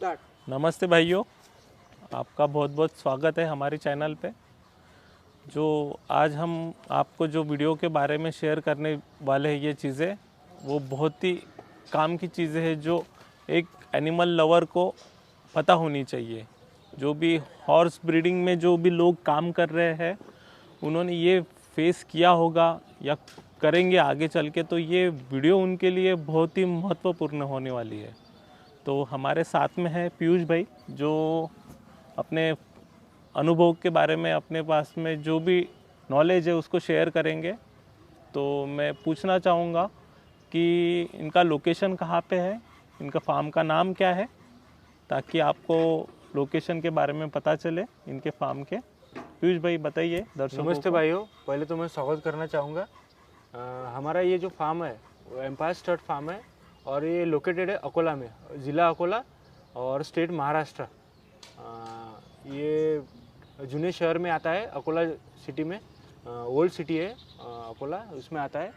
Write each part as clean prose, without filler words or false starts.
Start. नमस्ते भाइयों, आपका बहुत बहुत स्वागत है हमारे चैनल पे। जो आज हम आपको जो वीडियो के बारे में शेयर करने वाले हैं, ये चीज़ें वो बहुत ही काम की चीज़ें हैं जो एक एनिमल लवर को पता होनी चाहिए। जो भी हॉर्स ब्रीडिंग में जो भी लोग काम कर रहे हैं, उन्होंने ये फेस किया होगा या करेंगे आगे चल के, तो ये वीडियो उनके लिए बहुत ही महत्वपूर्ण होने वाली है। तो हमारे साथ में है पीयूष भाई, जो अपने अनुभव के बारे में, अपने पास में जो भी नॉलेज है उसको शेयर करेंगे। तो मैं पूछना चाहूँगा कि इनका लोकेशन कहाँ पे है, इनका फार्म का नाम क्या है, ताकि आपको लोकेशन के बारे में पता चले इनके फार्म के। पीयूष भाई बताइए दर्शकों नमस्ते को। भाइयों, पहले तो मैं स्वागत करना चाहूँगा। हमारा ये जो फार्म है वो एम्पायर स्टेट फार्म है और ये लोकेटेड है अकोला में, ज़िला अकोला और स्टेट महाराष्ट्र। ये जुने शहर में आता है, अकोला सिटी में, ओल्ड सिटी है अकोला, उसमें आता है।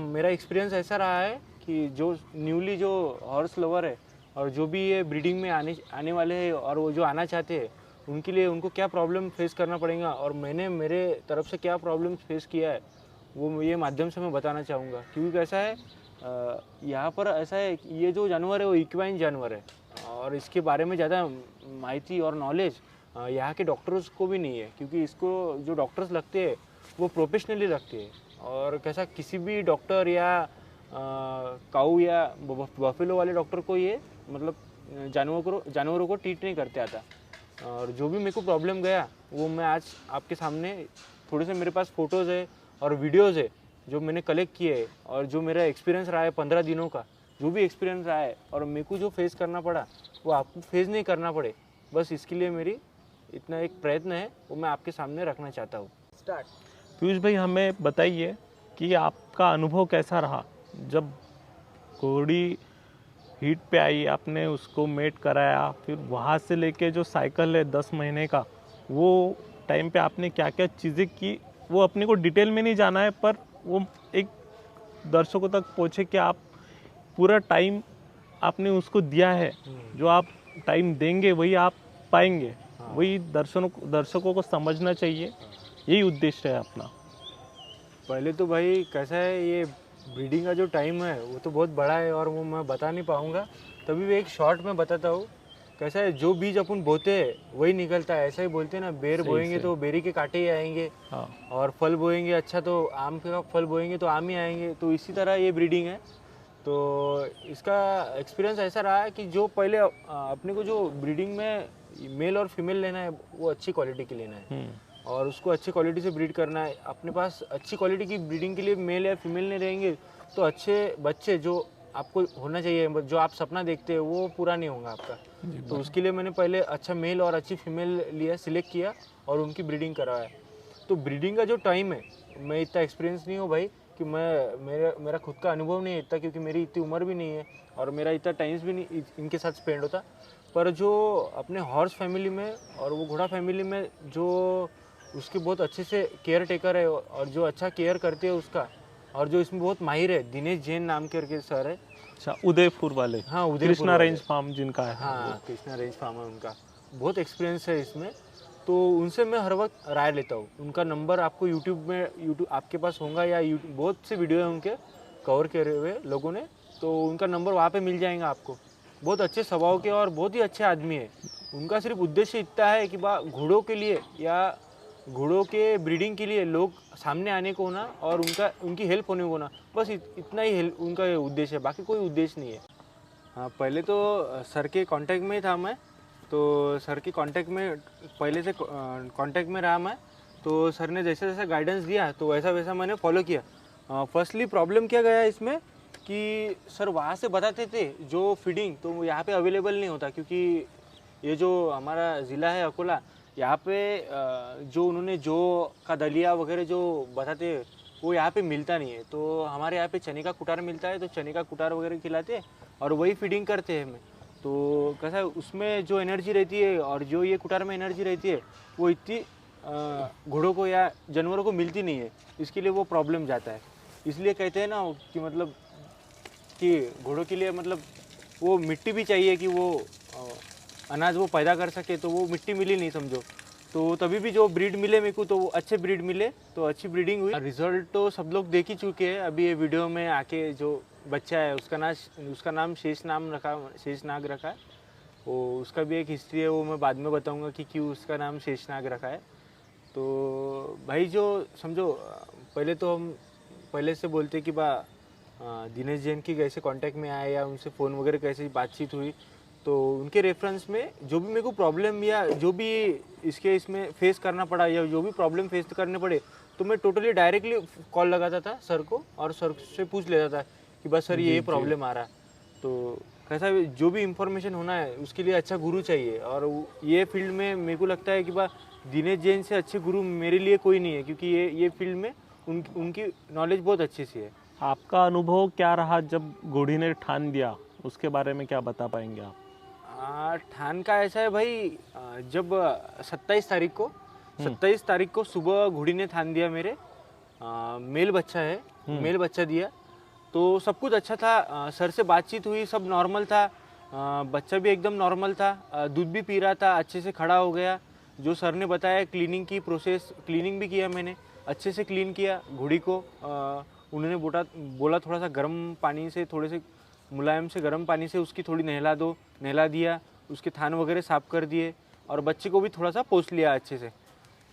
मेरा एक्सपीरियंस ऐसा रहा है कि जो न्यूली जो हॉर्स लवर है और जो भी ये ब्रीडिंग में आने वाले हैं और वो जो आना चाहते हैं, उनके लिए उनको क्या प्रॉब्लम फेस करना पड़ेगा और मैंने मेरे तरफ से क्या प्रॉब्लम फेस किया है, वो ये माध्यम से मैं बताना चाहूँगा। क्योंकि कैसा है, यहाँ पर ऐसा है कि ये जो जानवर है वो इक्वाइन जानवर है और इसके बारे में ज़्यादा माहिती और नॉलेज यहाँ के डॉक्टर्स को भी नहीं है। क्योंकि इसको जो डॉक्टर्स लगते हैं वो प्रोफेशनली लगते हैं और कैसा किसी भी डॉक्टर या काऊ या बफेलो वाले डॉक्टर को ये मतलब जानवरों को ट्रीट नहीं करते आता। और जो भी मेरे को प्रॉब्लम गया वो मैं आज आपके सामने, थोड़े से मेरे पास फ़ोटोज़ है और वीडियोज़ है जो मैंने कलेक्ट किए है और जो मेरा एक्सपीरियंस रहा है 15 दिनों का, जो भी एक्सपीरियंस रहा है और मेरे को जो फेस करना पड़ा वो आपको फेस नहीं करना पड़े, बस इसके लिए मेरी इतना एक प्रयत्न है, वो मैं आपके सामने रखना चाहता हूँ। स्टार्ट। पीयूष भाई हमें बताइए कि आपका अनुभव कैसा रहा जब घोड़ी हीट पे आई, आपने उसको मेट कराया, फिर वहाँ से लेके जो साइकिल है 10 महीने का, वो टाइम पे आपने क्या क्या चीज़ें की, वो अपने को डिटेल में नहीं जाना है, पर वो एक दर्शकों तक पहुँचे कि आप पूरा टाइम आपने उसको दिया है। जो आप टाइम देंगे वही आप पाएंगे, वही दर्शकों को समझना चाहिए। यही उद्देश्य है अपना। पहले तो भाई कैसा है, ये ब्रीडिंग का जो टाइम है वो तो बहुत बड़ा है और वो मैं बता नहीं पाऊँगा, तभी भी एक शॉर्ट में बताता हूँ। कैसा है, जो बीज अपन बोते हैं वही निकलता है, ऐसा ही बोलते हैं ना, बेर बोएंगे तो बेरी के कांटे ही आएंगे। हाँ। और फल बोएंगे अच्छा तो आम का फल बोएंगे तो आम ही आएंगे। तो इसी तरह ये ब्रीडिंग है। तो इसका एक्सपीरियंस ऐसा रहा है कि जो पहले अपने को जो ब्रीडिंग में मेल और फीमेल लेना है वो अच्छी क्वालिटी की लेना है और उसको अच्छी क्वालिटी से ब्रीड करना है। अपने पास अच्छी क्वालिटी की ब्रीडिंग के लिए मेल या फीमेल नहीं रहेंगे तो अच्छे बच्चे जो आपको होना चाहिए, जो आप सपना देखते हैं, वो पूरा नहीं होगा आपका। तो उसके लिए मैंने पहले अच्छा मेल और अच्छी फीमेल लिया, सिलेक्ट किया और उनकी ब्रीडिंग करवाया। तो ब्रीडिंग का जो टाइम है, मैं इतना एक्सपीरियंस नहीं हूँ भाई कि मेरा खुद का अनुभव नहीं है इतना, क्योंकि मेरी इतनी उम्र भी नहीं है और मेरा इतना टाइम्स भी नहीं इनके साथ स्पेंड होता। पर जो अपने हॉर्स फैमिली में और वो घोड़ा फैमिली में जो उसके बहुत अच्छे से केयर टेकर है और जो अच्छा केयर करते हैं उसका, और जो इसमें बहुत माहिर है, दिनेश जैन नाम के सर है। अच्छा, उदयपुर वाले। हाँ, उदयपुर कृष्णा रेंज फार्म जिनका है। हाँ, कृष्णा रेंज फार्म है, उनका बहुत एक्सपीरियंस है इसमें। तो उनसे मैं हर वक्त राय लेता हूँ। उनका नंबर आपको यूट्यूब आपके पास होगा या बहुत से वीडियो है उनके कवर करे हुए लोगों ने, तो उनका नंबर वहाँ पे मिल जाएगा आपको। बहुत अच्छे स्वभाव के और बहुत ही अच्छे आदमी है। उनका सिर्फ उद्देश्य इतना है कि घोड़ों के लिए या घोड़ों के ब्रीडिंग के लिए लोग सामने आने को ना और उनकी हेल्प होने को ना, बस इतना ही हेल्प उनका उद्देश्य है, बाकी कोई उद्देश्य नहीं है। हाँ, पहले तो सर के कांटेक्ट में था मैं, तो सर के कांटेक्ट में पहले से कांटेक्ट में रहा मैं। तो सर ने जैसा जैसा गाइडेंस दिया तो वैसा वैसा मैंने फॉलो किया। फर्स्टली प्रॉब्लम क्या गया इसमें कि सर वहाँ से बताते थे जो फीडिंग तो यहाँ पे अवेलेबल नहीं होता, क्योंकि ये जो हमारा ज़िला है अकोला, यहाँ पे जो उन्होंने जो का दलिया वगैरह जो बताते हैं वो यहाँ पे मिलता नहीं है। तो हमारे यहाँ पे चने का कुटार मिलता है, तो चने का कुटार वगैरह खिलाते हैं और वही फीडिंग करते हैं हमें। तो कैसा है, उसमें जो एनर्जी रहती है और जो ये कुटार में एनर्जी रहती है वो इतनी घोड़ों को या जानवरों को मिलती नहीं है, इसके लिए वो प्रॉब्लम जाता है। इसलिए कहते हैं ना कि मतलब कि घोड़ों के लिए मतलब वो मिट्टी भी चाहिए कि वो अनाज वो पैदा कर सके, तो वो मिट्टी मिली नहीं समझो। तो तभी भी जो ब्रीड मिले मेरे को, तो वो अच्छे ब्रीड मिले, तो अच्छी ब्रीडिंग हुई। रिजल्ट तो सब लोग देख ही चुके हैं। अभी ये वीडियो में आके जो बच्चा है उसका नाम शेषनाग रखा है। वो उसका भी एक हिस्ट्री है, वो मैं बाद में बताऊंगा कि क्यों उसका नाम शेषनाग रखा है। तो भाई जो समझो, पहले तो हम पहले से बोलते कि दिनेश जैन की कैसे कांटेक्ट में आए या उनसे फ़ोन वगैरह कैसे बातचीत हुई, तो उनके रेफरेंस में जो भी मेरे को प्रॉब्लम या जो भी इसमें फेस करना पड़ा या जो भी प्रॉब्लम फेस करने पड़े, तो मैं टोटली डायरेक्टली कॉल लगाता था सर को और सर से पूछ लेता था कि बस सर ये प्रॉब्लम आ रहा है। तो कैसा भी जो भी इंफॉर्मेशन होना है उसके लिए अच्छा गुरु चाहिए, और ये फील्ड में मेरे को लगता है कि दिनेश जैन से अच्छे गुरु मेरे लिए कोई नहीं है, क्योंकि ये फील्ड में उनकी नॉलेज बहुत अच्छी सी है। आपका अनुभव क्या रहा जब घोड़ी ने ठान दिया, उसके बारे में क्या बता पाएंगे आप? ठान का ऐसा है भाई, जब 27 तारीख को सुबह घोड़ी ने ठान दिया मेरे, मेल बच्चा है, मेल बच्चा दिया, तो सब कुछ अच्छा था। सर से बातचीत हुई, सब नॉर्मल था, बच्चा भी एकदम नॉर्मल था, दूध भी पी रहा था, अच्छे से खड़ा हो गया। जो सर ने बताया क्लीनिंग की प्रोसेस, क्लीनिंग भी किया मैंने, अच्छे से क्लीन किया घोड़ी को। उन्होंने बोला थोड़ा सा गर्म पानी से, थोड़े से मुलायम से गर्म पानी से उसकी थोड़ी नहला दिया, उसके थान वगैरह साफ कर दिए, और बच्चे को भी थोड़ा सा पोंछ लिया अच्छे से।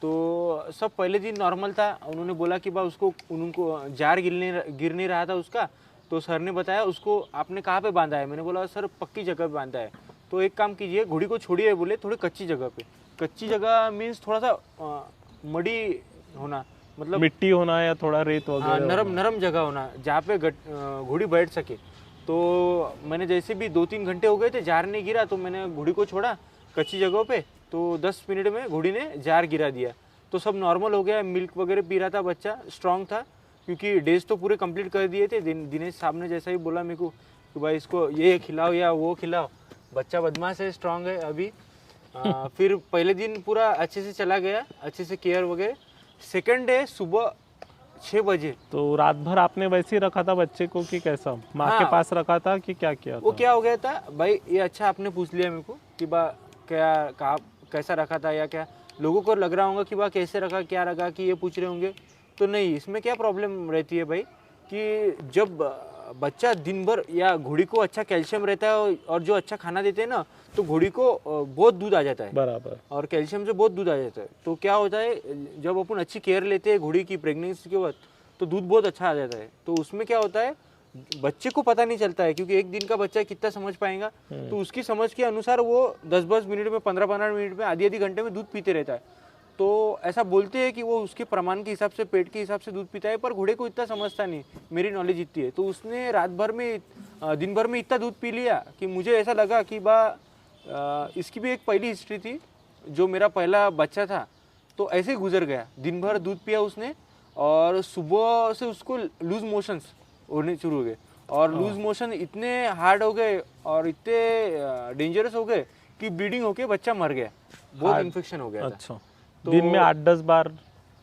तो सब पहले दिन नॉर्मल था। उन्होंने बोला कि उनको जार गिर नहीं रहा था उसका, तो सर ने बताया उसको आपने कहाँ पे बांधा है। मैंने बोला सर पक्की जगह पे बांधा है। तो एक काम कीजिए, घोड़ी को छोड़िए, बोले थोड़ी कच्ची जगह पे। कच्ची जगह मीन्स थोड़ा सा मडी होना, मतलब मिट्टी होना या थोड़ा रेत वगैरह, नरम जगह होना जहाँ पे घोड़ी बैठ सके। तो मैंने जैसे भी 2-3 घंटे हो गए थे, जार नहीं गिरा, तो मैंने घोड़ी को छोड़ा कच्ची जगह पे, तो 10 मिनट में घोड़ी ने जार गिरा दिया, तो सब नॉर्मल हो गया। मिल्क वगैरह पी रहा था, बच्चा स्ट्रांग था, क्योंकि डेज तो पूरे कंप्लीट कर दिए थे। दिनेश साहब ने जैसा ही बोला मेरे को कि भाई इसको ये खिलाओ या वो खिलाओ, बच्चा बदमाश है, स्ट्रांग है अभी। फिर पहले दिन पूरा अच्छे से चला गया, अच्छे से केयर वगैरह। सेकंड डे सुबह 6 बजे, तो रात भर आपने वैसे ही रखा था बच्चे को कि कैसा, माँ के पास रखा था कि क्या किया था? वो क्या हो गया था भाई, ये अच्छा आपने पूछ लिया मेरे को कि कैसा रखा था, या क्या लोगों को लग रहा होगा कि कैसे रखा, क्या रखा, कि ये पूछ रहे होंगे। तो नहीं, इसमें क्या प्रॉब्लम रहती है भाई कि जब बच्चा दिन भर, या घोड़ी को अच्छा कैल्शियम रहता है और जो अच्छा खाना देते हैं ना, तो घोड़ी को बहुत दूध आ जाता है बराबर, और कैल्शियम से बहुत दूध आ जाता है। तो क्या होता है, जब अपन अच्छी केयर लेते हैं घोड़ी की प्रेगनेंसी के वक्त, तो दूध बहुत अच्छा आ जाता है। तो उसमें क्या होता है, बच्चे को पता नहीं चलता है, क्योंकि एक दिन का बच्चा कितना समझ पाएगा, तो उसकी समझ के अनुसार वो 10-10 मिनट में, 15-15 मिनट में, आधी घंटे में दूध पीते रहता है। तो ऐसा बोलते हैं कि वो उसके प्रमाण के हिसाब से, पेट के हिसाब से दूध पीता है, पर घोड़े को इतना समझता नहीं, मेरी नॉलेज इतनी है। तो उसने दिन भर में इतना दूध पी लिया कि मुझे ऐसा लगा कि इसकी भी एक पहली हिस्ट्री थी। जो मेरा पहला बच्चा था, तो ऐसे ही गुजर गया, दिन भर दूध पिया उसने, और सुबह से उसको लूज मोशंस होने शुरू हो गए, और लूज मोशन इतने हार्ड हो गए और इतने डेंजरस हो गए कि ब्लीडिंग होके बच्चा मर गया, बहुत इन्फेक्शन हो गया था। अच्छा, तो दिन में 8-10 बार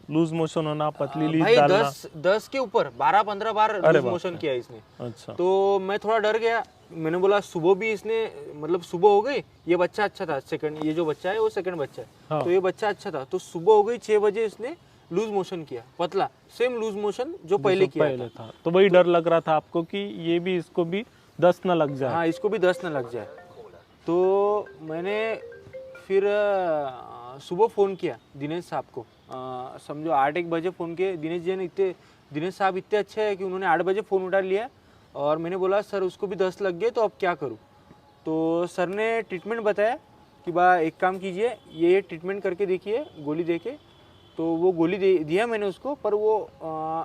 लूज मोशन होना, पतली लीड डालना, 10 के ऊपर 12-15 बार लूज मोशन किया इसने। अच्छा, तो मैं थोड़ा डर गया। मैंने बोला सुबह भी इसने, मतलब सुबह हो गई, ये बच्चा अच्छा था, सेकंड, ये जो बच्चा है वो सेकंड बच्चा है। हाँ। तो ये बच्चा अच्छा था, तो सुबह हो गई 6 बजे इसने लूज मोशन किया, पतला, सेम लूज मोशन जो पहले किया था। तो वही डर लग रहा था आपको कि ये भी, इसको भी 10 न लग जाए। हाँ, इसको भी 10 न लग जाए। तो मैंने फिर सुबह फ़ोन किया दिनेश साहब को, समझो 8-1 बजे फ़ोन किए। दिनेश साहब इतने अच्छे हैं कि उन्होंने 8 बजे फ़ोन उठा लिया, और मैंने बोला सर उसको भी 10 लग गए, तो अब क्या करूँ? तो सर ने ट्रीटमेंट बताया कि एक काम कीजिए, ये ट्रीटमेंट करके देखिए, गोली देके। तो वो गोली दिया मैंने उसको, पर वो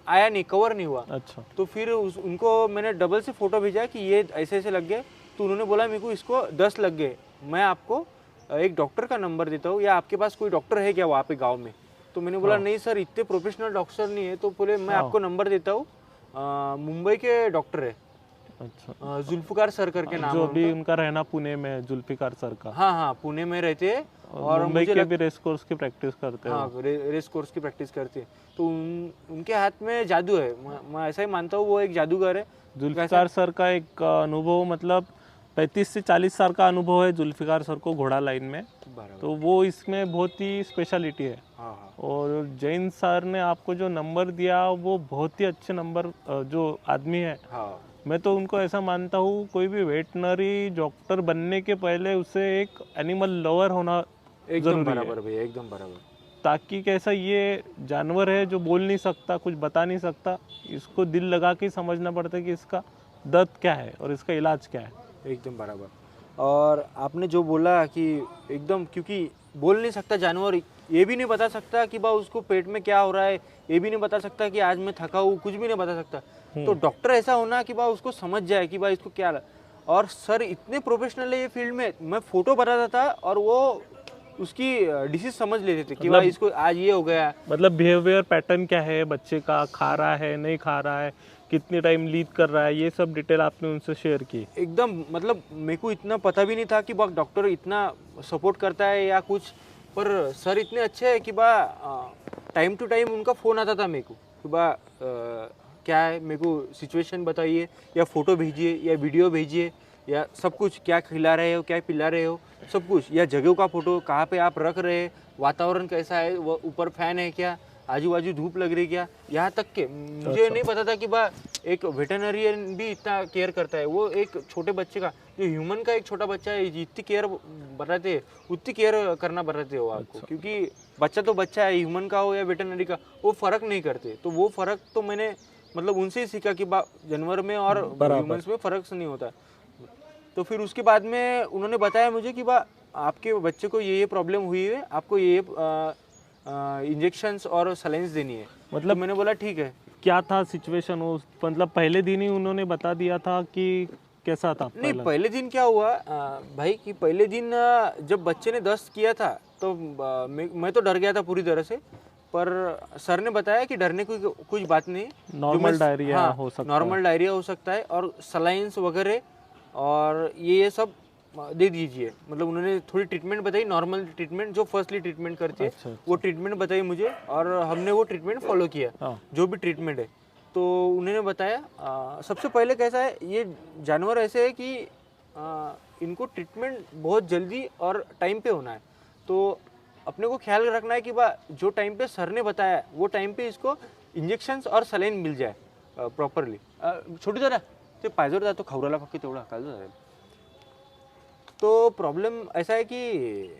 आया नहीं, कवर नहीं हुआ। अच्छा, तो फिर उनको मैंने डबल से फ़ोटो भेजा कि ये ऐसे ऐसे लग गए। तो उन्होंने बोला मेरे को इसको 10 लग गए, मैं आपको एक डॉक्टर का नंबर देता हूँ, या आपके पास कोई डॉक्टर है क्या वहाँ पे गाँव में? तो मैंने बोला नहीं सर, इतने प्रोफेशनल डॉक्टर नहीं है। तो बोले मैं आपको नंबर देता हूँ, मुंबई के डॉक्टर है, अच्छा, जुल्फिकार सर करके नाम, जो अभी उनका रहना पुणे में, जुल्फिकार सर का। हाँ, पुणे में रहते हैं, और मुंबई के भी रेस कोर्स की प्रैक्टिस करते हैं। हाँ, रेस कोर्स की प्रैक्टिस करते हैं। तो उनके हाथ में जादू है, मैं ऐसा ही मानता हूँ, वो एक जादूगर है। जुल्फिकार सर का एक अनुभव, मतलब 35 से 40 साल का अनुभव है जुल्फिकार सर को घोड़ा लाइन में, बराबर। तो वो इसमें बहुत ही स्पेशलिटी है। हाँ हाँ और जैन सर ने आपको जो नंबर दिया वो बहुत ही अच्छे नंबर, जो आदमी है, हाँ मैं तो उनको ऐसा मानता हूँ, कोई भी वेटनरी डॉक्टर बनने के पहले उसे एक एनिमल लवर होना एकदम जरूरी है, बराबर भैया, एकदम बराबर। ताकि कैसा ये जानवर है जो बोल नहीं सकता, कुछ बता नहीं सकता, इसको दिल लगा के समझना पड़ता है कि इसका दर्द क्या है और इसका इलाज क्या है। एकदम बराबर। और आपने जो बोला कि एकदम, क्योंकि बोल नहीं सकता जानवर, ये भी नहीं बता सकता कि बा उसको पेट में क्या हो रहा है, ये भी नहीं बता सकता कि आज मैं थका हूँ, कुछ भी नहीं बता सकता। तो डॉक्टर ऐसा होना कि बा उसको समझ जाए कि बा इसको क्या। और सर इतने प्रोफेशनल है ये फील्ड में, मैं फोटो बताता था और वो उसकी डिसीज समझ लेते थे कि भाई इसको आज ये हो गया। मतलब बिहेवियर पैटर्न क्या है बच्चे का, खा रहा है नहीं खा रहा है, कितने टाइम लीड कर रहा है, ये सब डिटेल आपने उनसे शेयर की। एकदम, मतलब मेरे को इतना पता भी नहीं था कि बा डॉक्टर इतना सपोर्ट करता है या कुछ, पर सर इतने अच्छे हैं कि बा टाइम टू टाइम उनका फ़ोन आता था मेरे को कि बा क्या है, मेरे को सिचुएशन बताइए, या फ़ोटो भेजिए, या वीडियो भेजिए, या सब कुछ, क्या खिला रहे हो, क्या पिला रहे हो, सब कुछ, या जगह का फ़ोटो, कहाँ पे आप रख रहे हैं, वातावरण कैसा है, वो ऊपर फैन है क्या, आजू बाजू धूप लग रही क्या, यहाँ तक के मुझे नहीं पता था कि बा एक वेटरनरियन भी इतना केयर करता है। वो एक छोटे बच्चे का, जो ह्यूमन का एक छोटा बच्चा है, जितनी केयर बताते हैं उतनी केयर करना बताते हो आपको, क्योंकि बच्चा तो बच्चा है, ह्यूमन का हो या वेटरनरी का, वो फ़र्क नहीं करते। तो वो फ़र्क तो मैंने मतलब उनसे ही सीखा कि जानवर में और ह्यूमंस में फ़र्क नहीं होता। तो फिर उसके बाद में उन्होंने बताया मुझे कि आपके बच्चे को ये प्रॉब्लम हुई है, आपको ये इंजेक्शंस और सलाइंस देनी है। मतलब तो मैंने बोला ठीक है। क्या था सिचुएशन वो, मतलब पहले दिन ही उन्होंने बता दिया था कि कैसा था? नहीं, पहले दिन क्या हुआ भाई कि पहले दिन जब बच्चे ने दस्त किया था तो मैं तो डर गया था पूरी तरह से, पर सर ने बताया कि डरने की कुछ बात नहीं, नॉर्मल डायरिया हो सकता है, नॉर्मल डायरिया हो सकता है, और सलाइंस वगैरह और ये सब दे दीजिए। मतलब उन्होंने थोड़ी ट्रीटमेंट बताई, नॉर्मल ट्रीटमेंट जो फर्स्टली ट्रीटमेंट करती है, वो ट्रीटमेंट बताई मुझे, और हमने वो ट्रीटमेंट फॉलो किया, जो भी ट्रीटमेंट है। तो उन्होंने बताया सबसे पहले कैसा है, ये जानवर ऐसे है कि इनको ट्रीटमेंट बहुत जल्दी और टाइम पे होना है। तो अपने को ख्याल रखना है कि जो टाइम पे सर ने बताया वो टाइम पे इसको इंजेक्शन्स और सलाइन मिल जाए प्रॉपरली। छोटी जरा ते पायजोर जातो खवराला फक्त तेवढा काल जाईल। तो प्रॉब्लम ऐसा है कि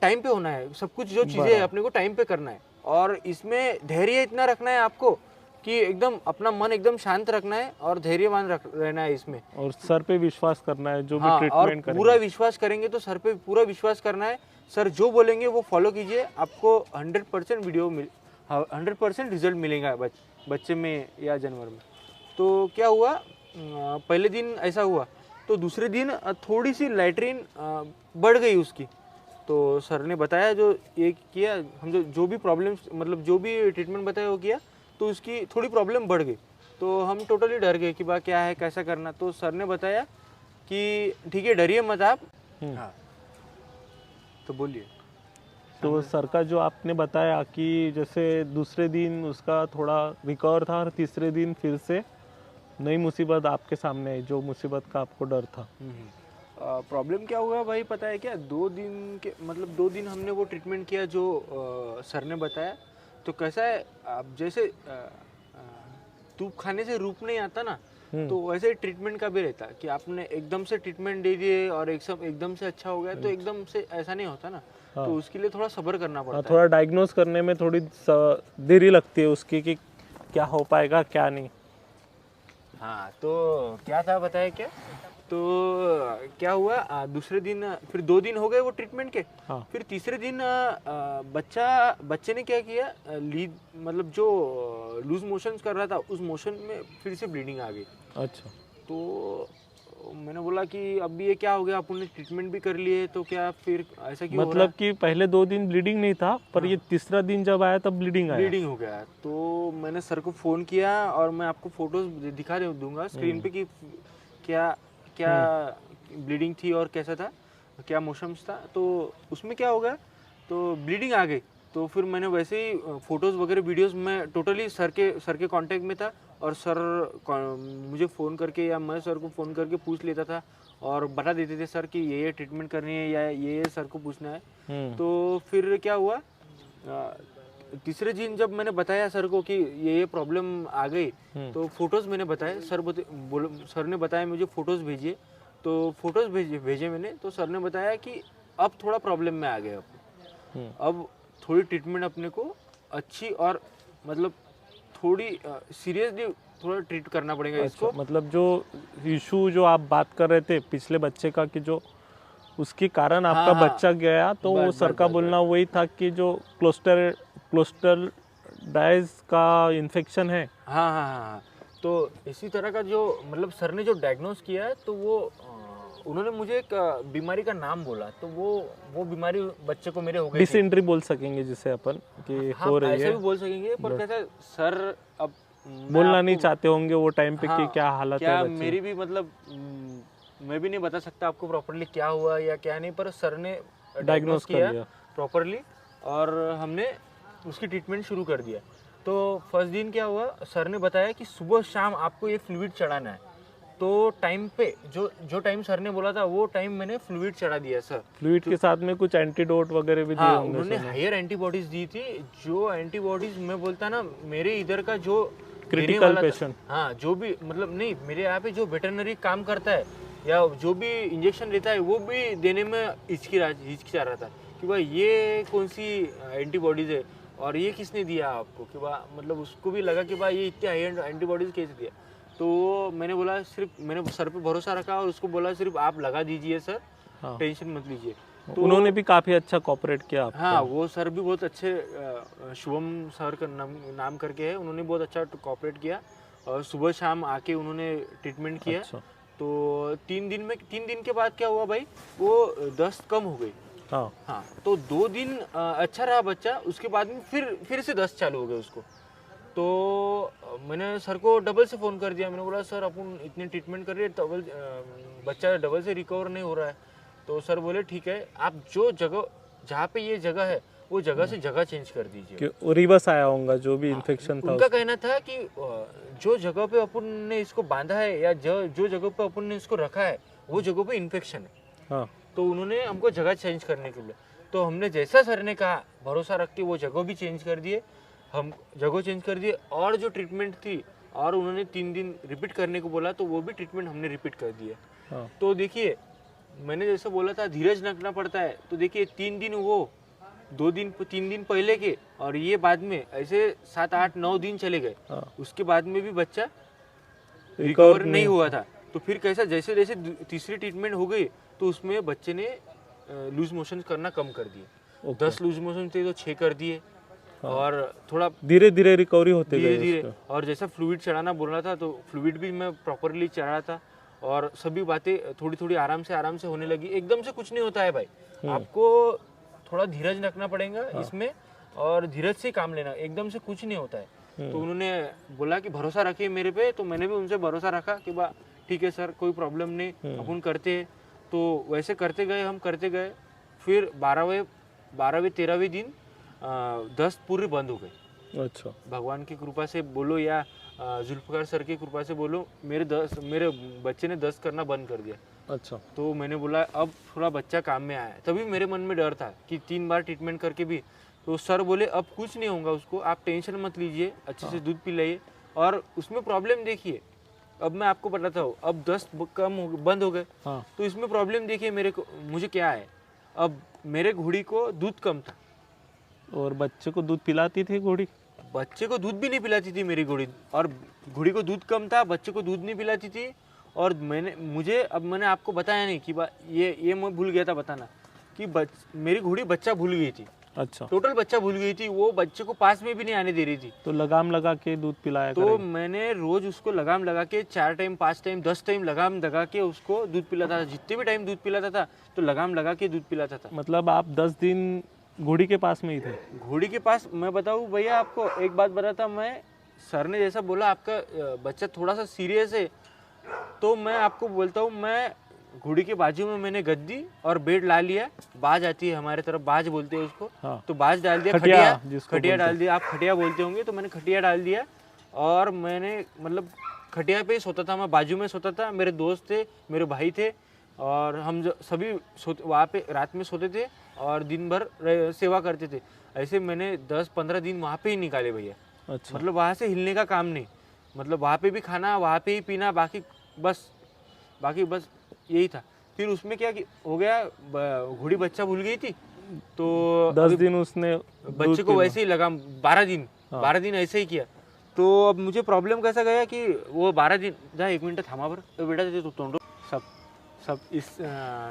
टाइम पे होना है सब कुछ, जो चीज़ें है अपने को टाइम पे करना है, और इसमें धैर्य इतना रखना है आपको कि एकदम अपना मन एकदम शांत रखना है और धैर्यवान रहना है इसमें, और सर पे विश्वास करना है जो भी और ट्रीटमेंट करेंगे। पूरा विश्वास करेंगे तो सर पे पूरा विश्वास करना है। सर जो बोलेंगे वो फॉलो कीजिए, आपको 100% वीडियो 100% रिजल्ट मिलेगा बच्चे में या जानवर में। तो क्या हुआ, पहले दिन ऐसा हुआ, तो दूसरे दिन थोड़ी सी लैट्रिन बढ़ गई उसकी। तो सर ने बताया जो ये किया, हम जो भी प्रॉब्लम्स, मतलब जो भी ट्रीटमेंट बताया वो किया, तो उसकी थोड़ी प्रॉब्लम बढ़ गई। तो हम टोटली डर गए कि क्या है, कैसा करना। तो सर ने बताया कि ठीक है, डरिए मत आप। हाँ, तो बोलिए। तो सर का जो आपने बताया कि जैसे दूसरे दिन उसका थोड़ा रिकवर था और तीसरे दिन फिर से नई मुसीबत आपके सामने आई, जो मुसीबत का आपको डर था। प्रॉब्लम क्या हुआ भाई पता है क्या, 2 दिन के, मतलब 2 दिन हमने वो ट्रीटमेंट किया जो सर ने बताया। तो कैसा है, अब जैसे धूप खाने से रूप नहीं आता ना, तो वैसे ट्रीटमेंट का भी रहता है कि आपने एकदम से ट्रीटमेंट दे दिए और एकदम से अच्छा हो गया, तो एकदम से ऐसा नहीं होता ना। तो उसके लिए थोड़ा सब्र करना पड़ता है। थोड़ा डायग्नोस करने में थोड़ी देरी लगती है उसकी, कि क्या हो पाएगा क्या नहीं। हाँ, तो क्या था बताया क्या, तो क्या हुआ, दूसरे दिन फिर 2 दिन हो गए वो ट्रीटमेंट के। फिर तीसरे दिन बच्चे ने क्या किया, मतलब जो लूज मोशंस कर रहा था, उस मोशन में फिर से ब्लीडिंग आ गई। अच्छा। तो मैंने बोला कि अब ये क्या हो गया, अपन ट्रीटमेंट भी कर लिए, तो क्या फिर ऐसा क्यों मतलब कि पहले 2 दिन ब्लीडिंग नहीं था, पर ये तीसरा दिन जब आया तब ब्लीडिंग हो गया। तो मैंने सर को फ़ोन किया, और मैं आपको फोटोज दिखा दूंगा स्क्रीन पे कि क्या ब्लीडिंग थी और कैसा था, क्या मोशंस था। तो उसमें क्या हो गया, तो ब्लीडिंग आ गई। तो फिर मैंने वैसे ही फ़ोटोज़ वगैरह वीडियोस में टोटली सर के कांटेक्ट में था, और सर मुझे फ़ोन करके या मैं सर को फ़ोन करके पूछ लेता था, और बता देते थे सर कि ये ट्रीटमेंट करनी है या ये सर को पूछना है। तो फिर क्या हुआ, तीसरे दिन जब मैंने बताया सर को कि ये प्रॉब्लम आ गई, तो फोटोज़ मैंने बताए, सर ने बताया मुझे फ़ोटोज़ भेजिए, तो फोटोज़ भेजे मैंने, तो सर ने बताया कि अब थोड़ा प्रॉब्लम में आ गए, अब थोड़ी ट्रीटमेंट अपने को अच्छी और मतलब थोड़ी सीरियसली थोड़ा ट्रीट करना पड़ेगा इसको। मतलब जो इशू जो आप बात कर रहे थे पिछले बच्चे का कि जो उसके कारण आपका बच्चा गया, तो वो सर का बोलना वही था कि जो क्लोस्टरडाइज का इन्फेक्शन है। हाँ, तो इसी तरह का जो मतलब सर ने जो डायग्नोस किया है, तो वो उन्होंने मुझे एक बीमारी का नाम बोला, तो वो बीमारी बच्चे को मेरे हो गई। डिसेंट्री बोल सकेंगे जिसे अपन कि हाँ, हो रही ऐसा है, भी बोल सकेंगे, पर कैसा सर अब बोलना नहीं चाहते होंगे वो टाइम पे कि क्या हालत क्या है बच्चे। मेरी भी मतलब मैं भी नहीं बता सकता आपको प्रॉपरली क्या हुआ या क्या नहीं, पर सर ने डायग्नोस किया प्रॉपरली और हमने उसकी ट्रीटमेंट शुरू कर दिया। तो फर्स्ट दिन क्या हुआ, सर ने बताया कि सुबह शाम आपको ये फ्लूइड चढ़ाना है, तो टाइम पे जो टाइम सर ने बोला था वो टाइम मैंने फ्लूइड चढ़ा दिया सर। फ्लूइड के साथ में कुछ एंटीडोट वगैरह भी दिए होंगे। उन्होंने हायर एंटीबॉडीज दी थी, जो एंटीबॉडीज मैं बोलता ना, मेरे इधर का जो क्रिटिकल पेशेंट, हाँ जो भी मतलब नहीं, मेरे यहाँ पे जो वेटरनरी काम करता है या जो भी इंजेक्शन लेता है, वो भी देने में हिचकिचा रहा था कि भाई ये कौन सी एंटीबॉडीज है और ये किसने दिया आपको, कि भाई मतलब उसको भी लगा कि भाई ये इतने हाई एंटीबॉडीज कैसे दिया। तो मैंने बोला, सिर्फ मैंने सर पे भरोसा रखा और उसको बोला सिर्फ आप लगा दीजिए सर, टेंशन मत लीजिए। तो उन्होंने भी काफ़ी अच्छा कोऑपरेट किया आपको। हाँ, वो सर भी बहुत अच्छे, शुभम सर का नाम करके है, उन्होंने बहुत अच्छा कोऑपरेट किया और सुबह शाम आके उन्होंने ट्रीटमेंट किया। अच्छा। तो 3 दिन के बाद क्या हुआ भाई, वो दस्त कम हो गई। हाँ, तो 2 दिन अच्छा रहा बच्चा, उसके बाद में फिर से दस्त चालू हो गए उसको। तो मैंने सर को डबल से फ़ोन कर दिया, मैंने बोला सर अपन इतनी ट्रीटमेंट कर रहे हैं, बच्चा डबल से रिकवर नहीं हो रहा है। तो सर बोले ठीक है, आप जो जगह जहाँ पे ये जगह है वो जगह से जगह चेंज कर दीजिए। रिवर्स आया होगा जो भी इन्फेक्शन था। उनका कहना था कि जो जगह पे अपन ने इसको बांधा है या जो जगह पे अपन ने इसको रखा है वो जगह पे इन्फेक्शन है। तो उन्होंने हमको जगह चेंज करने के लिए, तो हमने जैसा सर ने कहा भरोसा रख के वो जगह भी चेंज कर दिए, हम जगह चेंज कर दिए और जो ट्रीटमेंट थी और उन्होंने 3 दिन रिपीट करने को बोला, तो वो भी ट्रीटमेंट हमने रिपीट कर दिए। तो देखिए, मैंने जैसे बोला था धीरज रखना पड़ता है, तो देखिए 3 दिन वो 3 दिन पहले के और ये बाद में ऐसे 7, 8, 9 दिन चले गए, उसके बाद में भी बच्चा रिकवर नहीं हुआ था। तो फिर कैसा, जैसे जैसे तीसरी ट्रीटमेंट हो गई तो उसमें बच्चे ने लूज मोशन करना कम कर दिए। 10 लूज मोशन थे तो 6 कर दिए और थोड़ा धीरे धीरे रिकवरी होते गए धीरे। और जैसा फ्लूइड चढ़ाना बोल रहा था, तो फ्लूइड भी मैं प्रॉपरली चढ़ा था और सभी बातें थोड़ी थोड़ी आराम से होने लगी। एकदम से कुछ नहीं होता है भाई, आपको थोड़ा धीरज रखना पड़ेगा इसमें और धीरज से काम लेना, एकदम से कुछ नहीं होता है। तो उन्होंने बोला कि भरोसा रखिए मेरे पे, तो मैंने भी उनसे भरोसा रखा कि बा ठीक है सर, कोई प्रॉब्लम नहीं, अपन करते हैं। तो वैसे करते गए, हम करते गए। फिर 12वें 13वें दिन दस्त पूरे बंद हो गए। अच्छा, भगवान की कृपा से बोलो या जुल्फकार सर की कृपा से बोलो, मेरे बच्चे ने दस्त करना बंद कर दिया। अच्छा। तो मैंने बोला अब थोड़ा बच्चा काम में आया। तभी मेरे मन में डर था कि 3 बार ट्रीटमेंट करके भी, तो सर बोले अब कुछ नहीं होगा उसको, आप टेंशन मत लीजिए, अच्छे से दूध पिलाइए। और उसमें प्रॉब्लम देखिए, अब मैं आपको बताता हूँ, अब दस्त बंद हो गए। तो इसमें प्रॉब्लम देखिए मुझे क्या है, अब मेरे घोड़ी को दूध कम था। और बच्चे को दूध पिलाती थी घोड़ी? बच्चे को दूध भी नहीं पिलाती थी मेरी घोड़ी, और घोड़ी को दूध कम था, बच्चे को दूध नहीं पिलाती थी। और मैंने आपको बताया नहीं कि ये मैं भूल गया था बताना कि मेरी घोड़ी बच्चा भूल गई थी। अच्छा, टोटल बच्चा भूल गई थी, वो बच्चे को पास में भी नहीं आने दे रही थी। तो लगाम लगा के दूध पिलाया तो मैंने रोज उसको लगाम लगा के 4 टाइम 5 टाइम 10 टाइम लगाम लगा के उसको दूध पिलाता था। जितने भी टाइम दूध पिलाता था तो लगाम लगा के दूध पिलाता था। मतलब आप 10 दिन घोड़ी के पास में ही थे? घोड़ी के पास। मैं बताऊँ भैया आपको एक बात बताता, मैं सर ने जैसा बोला आपका बच्चा थोड़ा सा सीरियस है, तो मैं आपको बोलता हूँ, मैं घोड़ी के बाजू में मैंने गद्दी और बेड ला लिया। बाज आती है हमारे तरफ, बाज बोलते हैं उसको। तो बाज डाल दिया, खटिया डाल दिया, आप खटिया बोलते होंगे, तो मैंने खटिया डाल दिया। और मैंने मतलब खटिया पे ही सोता था, मैं बाजू में सोता था। मेरे दोस्त थे, मेरे भाई थे, और हम जो सभी वहाँ पे रात में सोते थे और दिन भर सेवा करते थे। ऐसे मैंने 10-15 दिन वहाँ पे ही निकाले भैया। अच्छा। मतलब वहाँ से हिलने का काम नहीं, मतलब वहाँ पे भी खाना, वहाँ पे ही पीना, बाकी बस यही था। फिर उसमें क्या हो गया, घोड़ी बच्चा भूल गई थी, तो 10 दिन उसने बच्चे को वैसे ही लगा। 12 दिन, हाँ। 12 दिन ऐसे ही किया। तो अब मुझे प्रॉब्लम कैसा गया कि वो 12 दिन, जा 1 मिनट थामा पर, तो बेटा तो तोड़ो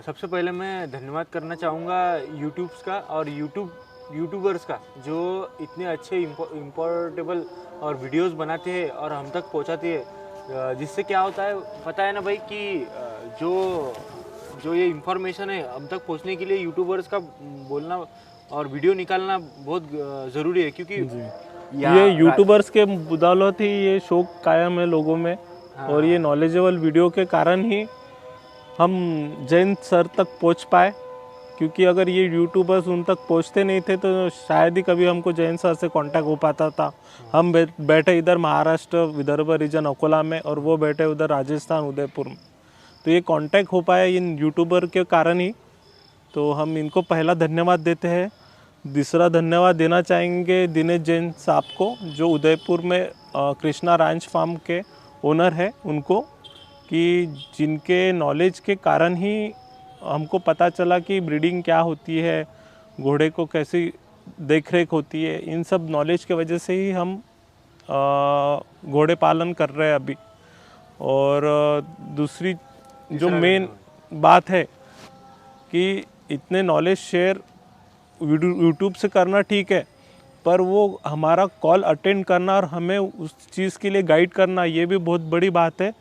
सबसे पहले मैं धन्यवाद करना चाहूँगा यूट्यूब्स का और यूट्यूबर्स का, जो इतने अच्छे इम्पोर्टेबल और वीडियोस बनाते हैं और हम तक पहुँचाते हैं। जिससे क्या होता है पता है ना भाई कि जो ये इंफॉर्मेशन है हम तक पहुँचने के लिए यूट्यूबर्स का बोलना और वीडियो निकालना बहुत ज़रूरी है, क्योंकि ये यूट्यूबर्स के बदौलत ही ये शौक कायम है लोगों में। हाँ। और ये नॉलेजेबल वीडियो के कारण ही हम जैन सर तक पहुंच पाए, क्योंकि अगर ये यूट्यूबर्स उन तक पहुंचते नहीं थे तो शायद ही कभी हमको जैन सर से कांटेक्ट हो पाता था। हम बैठे इधर महाराष्ट्र विदर्भ रीजन अकोला में और वो बैठे उधर राजस्थान उदयपुर में, तो ये कांटेक्ट हो पाया इन यूट्यूबर के कारण ही। तो हम इनको पहला धन्यवाद देते हैं। दूसरा धन्यवाद देना चाहेंगे दिनेश जैन साहब को, जो उदयपुर में कृष्णा रांच फार्म के ओनर है उनको, कि जिनके नॉलेज के कारण ही हमको पता चला कि ब्रीडिंग क्या होती है, घोड़े को कैसी देखरेख होती है। इन सब नॉलेज के वजह से ही हम घोड़े पालन कर रहे हैं अभी। और दूसरी जो मेन बात है कि इतने नॉलेज शेयर यूट्यूब से करना ठीक है, पर वो हमारा कॉल अटेंड करना और हमें उस चीज़ के लिए गाइड करना, ये भी बहुत बड़ी बात है।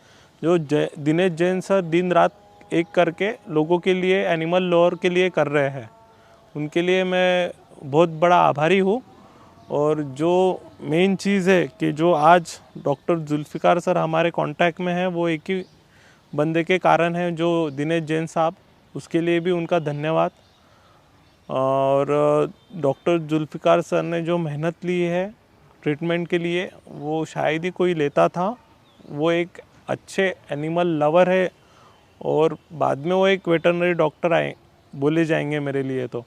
जो दिनेश जैन सर दिन रात एक करके लोगों के लिए, एनिमल लॉवर के लिए कर रहे हैं, उनके लिए मैं बहुत बड़ा आभारी हूँ। और जो मेन चीज़ है कि जो आज डॉक्टर जुल्फ़िकार सर हमारे कांटेक्ट में हैं, वो एक ही बंदे के कारण है, जो दिनेश जैन साहब, उसके लिए भी उनका धन्यवाद। और डॉक्टर जुल्फ़िकार सर ने जो मेहनत ली है ट्रीटमेंट के लिए, वो शायद ही कोई लेता था। वो एक अच्छे एनिमल लवर है और बाद में वो एक वेटरनरी डॉक्टर आए बोले जाएंगे मेरे लिए तो।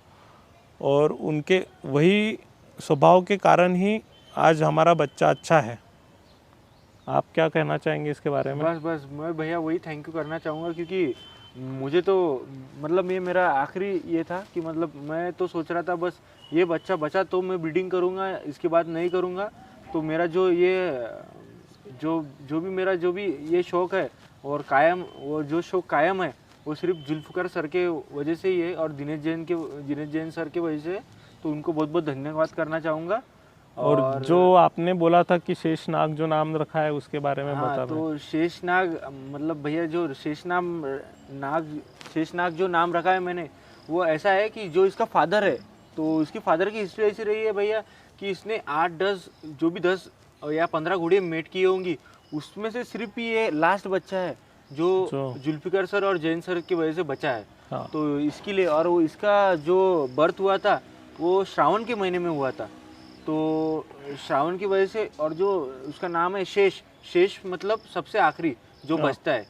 और उनके वही स्वभाव के कारण ही आज हमारा बच्चा अच्छा है। आप क्या कहना चाहेंगे इसके बारे में? बस मैं भैया वही थैंक यू करना चाहूँगा, क्योंकि मुझे तो मतलब ये मेरा आखिरी ये था कि मतलब मैं तो सोच रहा था बस ये बच्चा बचा तो मैं ब्रीडिंग करूँगा, इसके बाद नहीं करूँगा। तो मेरा जो भी ये शौक़ है और कायम, वो जो शौक़ कायम है वो सिर्फ जुल्फ़िकार सर के वजह से ही है और दिनेश जैन सर के वजह से। तो उनको बहुत बहुत धन्यवाद करना चाहूँगा। और जो आपने बोला था कि शेषनाग जो नाम रखा है, उसके बारे में बता। तो शेषनाग मतलब भैया जो शेषनाग जो नाम रखा है मैंने, वो ऐसा है कि जो इसका फादर है, तो इसकी फादर की हिस्ट्री ऐसी रही है भैया कि इसने 8-10 जो भी 10 या 15 घोड़े मेट किए होंगी, उसमें से सिर्फ ये लास्ट बच्चा है जो जुल्फ़िकार सर और जैन सर की वजह से बचा है। हाँ। तो इसके लिए, और वो इसका जो बर्थ हुआ था वो श्रावण के महीने में हुआ था, तो श्रावण की वजह से। और जो उसका नाम है शेष मतलब सबसे आखिरी जो बचता है,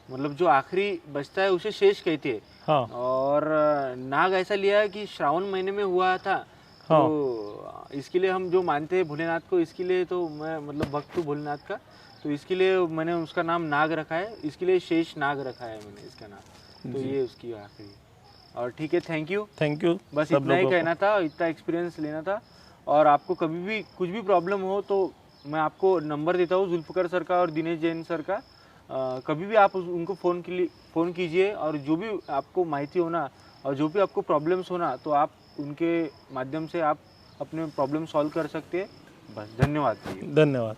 मतलब जो आखिरी बचता है उसे शेष कहते हैं। हाँ। और नाग ऐसा लिया है कि श्रावण महीने में हुआ था। हाँ। तो इसके लिए हम जो मानते हैं भोलेनाथ को, इसके लिए तो मैं मतलब भक्त हूँ भोलेनाथ का, तो इसके लिए मैंने उसका नाम नाग रखा है, इसके लिए शेष नाग रखा है मैंने इसका नाम। तो ये उसकी आखिरी। और ठीक है, थैंक यू। बस इतना ही कहना था, इतना एक्सपीरियंस लेना था। और आपको कभी भी कुछ भी प्रॉब्लम हो तो मैं आपको नंबर देता हूँ जुल्फ़िकार सर का और दिनेश जैन सर का। कभी भी आप उनको फ़ोन कीजिए, और जो भी आपको माहिती होना और जो भी आपको प्रॉब्लम्स होना, तो आप उनके माध्यम से आप अपने प्रॉब्लम सॉल्व कर सकते हैं। बस, धन्यवाद।